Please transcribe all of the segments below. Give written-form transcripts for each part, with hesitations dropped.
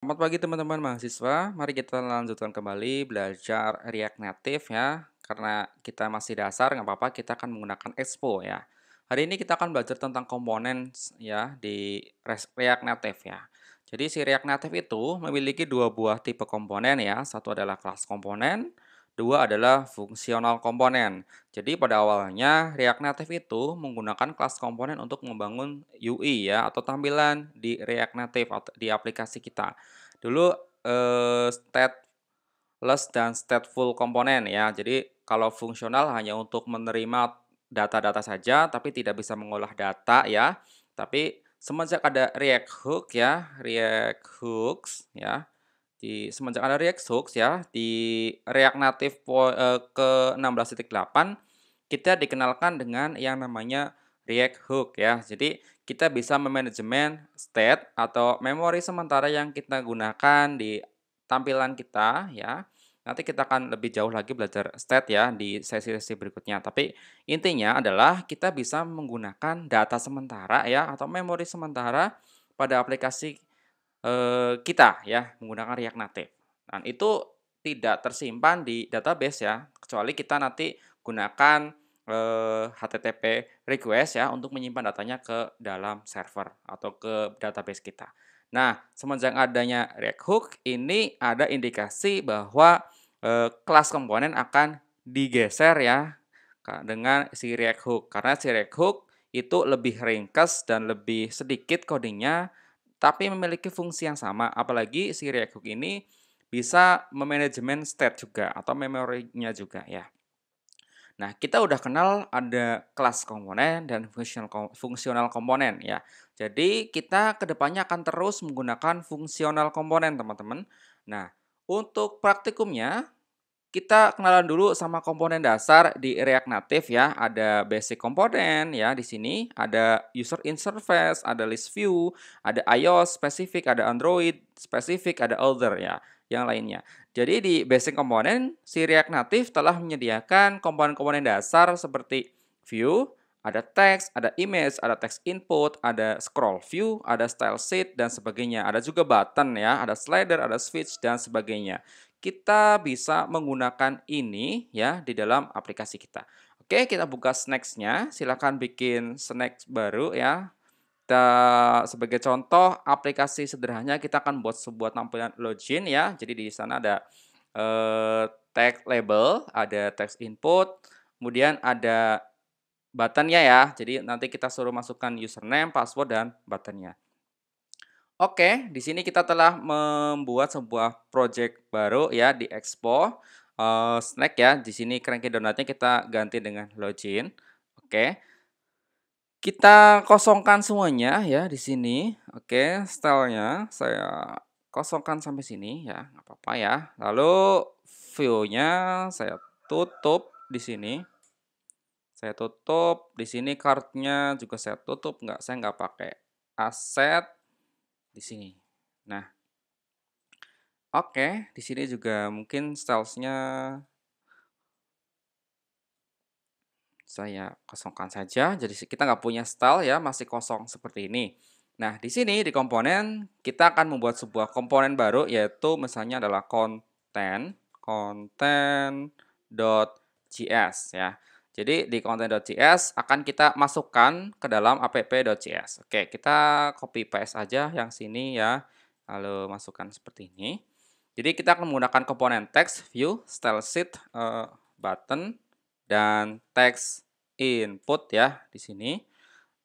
Selamat pagi teman-teman mahasiswa, mari kita lanjutkan kembali belajar React Native ya. Karena kita masih dasar, nggak apa-apa, kita akan menggunakan Expo ya. Hari ini kita akan belajar tentang komponen ya di React Native ya. Jadi si React Native itu memiliki dua buah tipe komponen ya. Satu adalah kelas komponen, dua adalah fungsional komponen. Jadi pada awalnya React Native itu menggunakan kelas komponen untuk membangun UI ya atau tampilan di React Native atau di aplikasi kita. Dulu, stateless dan stateful komponen ya. Jadi kalau fungsional hanya untuk menerima data-data saja, tapi tidak bisa mengolah data ya. Tapi semenjak ada React Hook ya, React Hooks ya, semenjak ada React Hooks ya, di React Native ke-16.8 kita dikenalkan dengan yang namanya React Hook ya. Jadi kita bisa memanajemen state atau memori sementara yang kita gunakan di tampilan kita ya. Nanti kita akan lebih jauh lagi belajar state ya di sesi-sesi berikutnya. Tapi intinya adalah kita bisa menggunakan data sementara ya atau memori sementara pada aplikasi kita ya menggunakan React Native. Dan itu tidak tersimpan di database ya, kecuali kita nanti gunakan, HTTP request ya untuk menyimpan datanya ke dalam server atau ke database kita. Nah, semenjak adanya React Hook ini ada indikasi bahwa, kelas komponen akan digeser ya, dengan si React Hook. Karena si React Hook itu lebih ringkas dan lebih sedikit coding-nya tapi memiliki fungsi yang sama, apalagi si React Hook ini bisa memanajemen state juga atau memorinya juga ya. Nah, kita udah kenal ada kelas komponen dan fungsional komponen ya. Jadi kita kedepannya akan terus menggunakan fungsional komponen, teman-teman. Nah, untuk praktikumnya kita kenalan dulu sama komponen dasar di React Native ya. Ada basic komponen ya di sini, ada user interface, ada list view, ada iOS spesifik, ada Android spesifik, ada other ya, yang lainnya. Jadi di basic komponen, si React Native telah menyediakan komponen-komponen dasar seperti view, ada text, ada image, ada text input, ada scroll view, ada style sheet, dan sebagainya. Ada juga button ya, ada slider, ada switch, dan sebagainya. Kita bisa menggunakan ini ya di dalam aplikasi kita. Oke, kita buka Snacks-nya. Silakan bikin Snacks baru ya. Sebagai contoh aplikasi sederhananya kita akan buat sebuah tampilan login ya. Jadi di sana ada text label, ada text input, kemudian ada button-nya ya. Jadi nanti kita suruh masukkan username, password, dan button-nya. Oke, di sini kita telah membuat sebuah project baru ya di Expo, Snack ya. Di sini cranky donatnya kita ganti dengan login. Oke, kita kosongkan semuanya ya di sini. Oke, stylenya saya kosongkan sampai sini ya, nggak apa-apa ya. Lalu view-nya saya tutup di sini. Saya tutup di sini, card-nya juga saya tutup, saya nggak pakai aset di sini. Nah, oke, di sini juga mungkin styles-nya saya kosongkan saja. Jadi kita nggak punya style ya, masih kosong seperti ini. Nah, di sini di komponen kita akan membuat sebuah komponen baru yaitu misalnya adalah content.js ya. Jadi di content.js akan kita masukkan ke dalam app.js. Oke, kita copy paste aja yang sini ya. Lalu masukkan seperti ini. Jadi kita akan menggunakan komponen text, view, style sheet, button, dan text input ya di sini.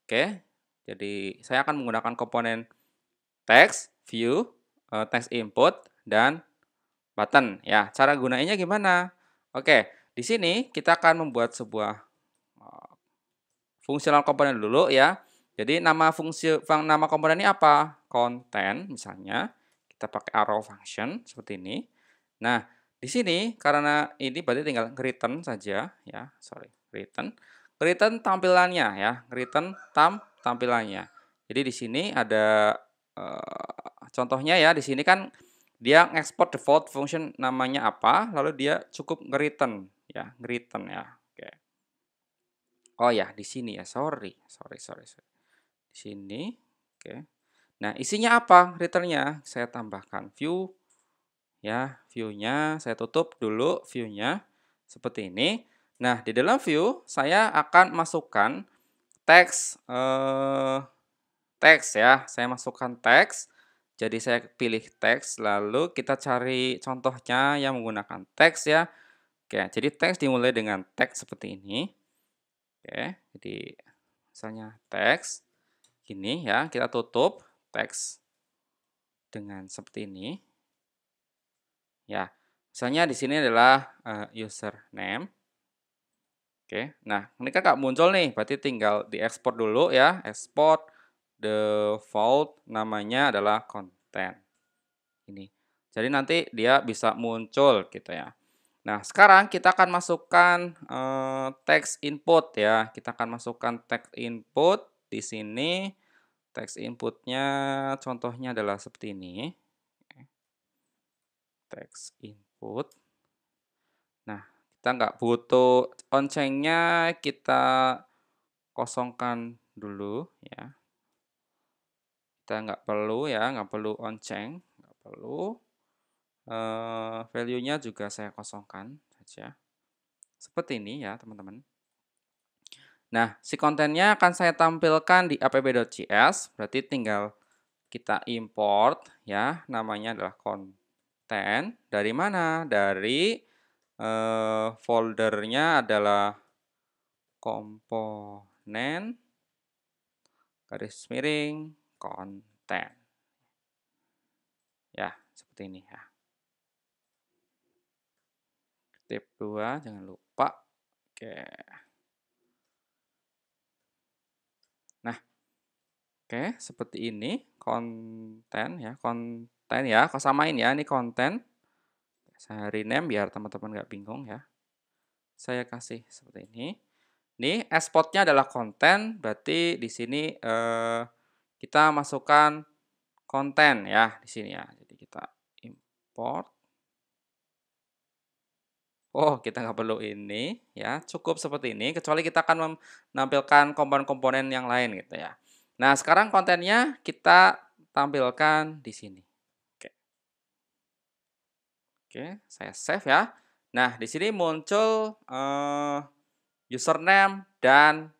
Oke, jadi saya akan menggunakan komponen text, view, text input, dan button ya. Cara gunainya gimana? Oke, di sini kita akan membuat sebuah fungsional komponen dulu ya. Jadi nama komponen ini apa? Content misalnya. Kita pakai arrow function seperti ini. Nah, di sini karena ini berarti tinggal return saja ya, sorry, return. Return tampilannya ya, return tampilannya. Jadi di sini ada contohnya ya, di sini kan dia ngekspor default function namanya apa, lalu dia cukup nge-return ya, nge-return ya. Oke. Oh ya, di sini ya, sorry. Di sini, oke. Nah, isinya apa returnnya? Saya tambahkan view, ya, view-nya saya tutup dulu view-nya, seperti ini. Nah, di dalam view saya akan masukkan teks, teks ya, saya masukkan teks. Jadi saya pilih teks, lalu kita cari contohnya yang menggunakan teks ya. Oke, jadi teks dimulai dengan teks seperti ini. Oke, jadi misalnya teks gini ya, kita tutup teks dengan seperti ini. Ya, misalnya di sini adalah username. Oke, nah ini kan nggak muncul nih, berarti tinggal diekspor dulu ya. Export default namanya adalah content. Ini. Jadi nanti dia bisa muncul gitu ya. Nah, sekarang kita akan masukkan teks input ya. Kita akan masukkan teks input di sini. Teks inputnya contohnya adalah seperti ini. Teks input. Nah, kita nggak butuh oncengnya, kita kosongkan dulu ya. Kita nggak perlu ya, nggak perlu onceng, nggak perlu. Value-nya juga saya kosongkan saja. Seperti ini ya teman-teman. Nah, si kontennya akan saya tampilkan di app.js, berarti tinggal kita import ya, namanya adalah konten. Dari mana? Dari foldernya adalah komponen garis miring konten. Ya, seperti ini ya. Tip 2, jangan lupa. Oke. Nah, oke, seperti ini konten ya, konten ya. Kau samain ya, ini konten. Saya rename biar teman-teman nggak bingung ya. Saya kasih seperti ini. Ini exportnya adalah konten, berarti di sini kita masukkan konten ya di sini ya. Jadi kita import. Oh, kita nggak perlu ini ya, cukup seperti ini, kecuali kita akan menampilkan komponen-komponen yang lain gitu ya. Nah, sekarang kontennya kita tampilkan di sini. Oke. Oke, saya save ya. Nah, di sini muncul username dan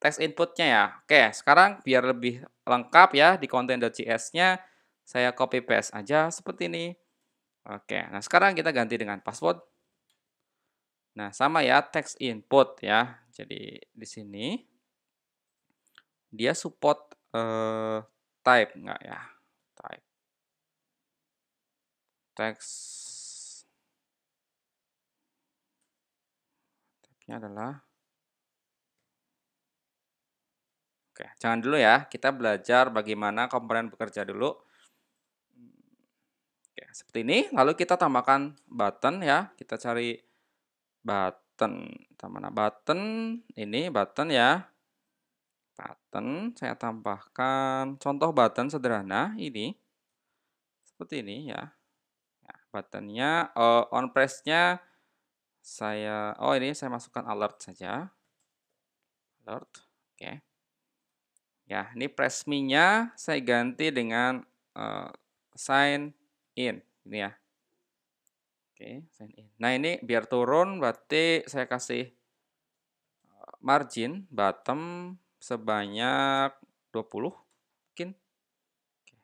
teks inputnya ya. Oke, sekarang biar lebih lengkap ya di content.js-nya, saya copy paste aja seperti ini. Oke, nah sekarang kita ganti dengan password. Nah, sama ya teks input ya. Jadi di sini dia support type enggak ya? Type teks type-nya adalah oke, jangan dulu ya. Kita belajar bagaimana komponen bekerja dulu. Oke, seperti ini. Lalu kita tambahkan button ya. Kita cari button. Mana button? Ini button ya. Button, saya tambahkan contoh button sederhana ini. Seperti ini ya. Nah, buttonnya on press-nya ini saya masukkan alert saja. Alert. Oke. Ya, ini press me-nya saya ganti dengan sign in. Ini ya. Oke, sign in. Nah, ini biar turun berarti saya kasih margin bottom sebanyak 20 mungkin. Oke.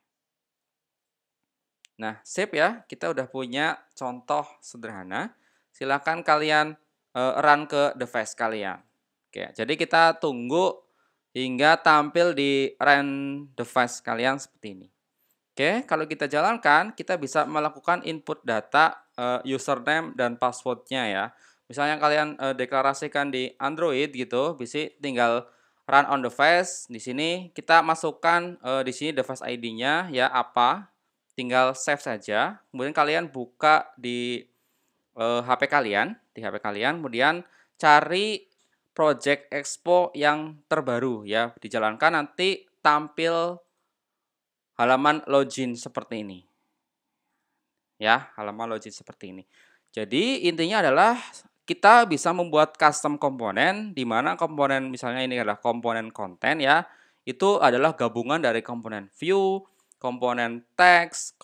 Nah, sip ya, kita udah punya contoh sederhana. Silakan kalian run ke device kalian. Oke, jadi kita tunggu hingga tampil di run device kalian seperti ini. Oke, kalau kita jalankan, kita bisa melakukan input data username dan passwordnya ya. Misalnya kalian deklarasikan di Android gitu, bisa tinggal run on device. Di sini kita masukkan di sini device ID-nya ya apa, tinggal save saja. Kemudian kalian buka di HP kalian, kemudian cari Project Expo yang terbaru ya, dijalankan nanti tampil halaman login seperti ini. Ya, halaman login seperti ini. Jadi intinya adalah kita bisa membuat custom komponen di mana komponen misalnya ini adalah komponen konten ya. itu adalah gabungan dari komponen view, komponen text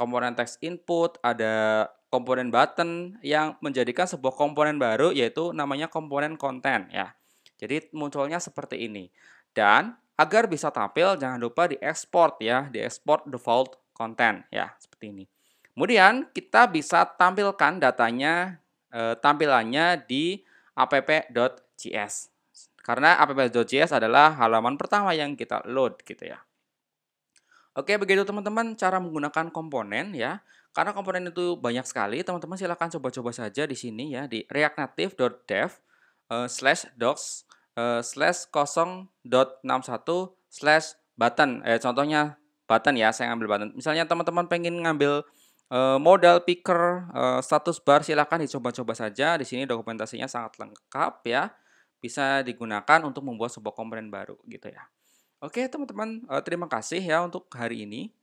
input, ada komponen button yang menjadikan sebuah komponen baru yaitu namanya komponen konten ya. Jadi munculnya seperti ini. Dan agar bisa tampil jangan lupa diekspor ya, diekspor default content ya, seperti ini. Kemudian kita bisa tampilkan datanya tampilannya di app.js. Karena app.js adalah halaman pertama yang kita load gitu ya. Oke, begitu teman-teman cara menggunakan komponen ya. Karena komponen itu banyak sekali, teman-teman silahkan coba-coba saja di sini ya di reactnative.dev slash docs slash 0.61 slash button. Contohnya button ya, saya ngambil button. Misalnya teman-teman pengen ngambil modal picker status bar, silahkan dicoba-coba saja. Di sini dokumentasinya sangat lengkap ya. Bisa digunakan untuk membuat sebuah komponen baru gitu ya. Oke teman-teman, terima kasih ya untuk hari ini.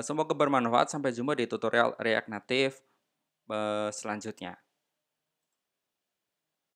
Semoga bermanfaat. Sampai jumpa di tutorial React Native selanjutnya.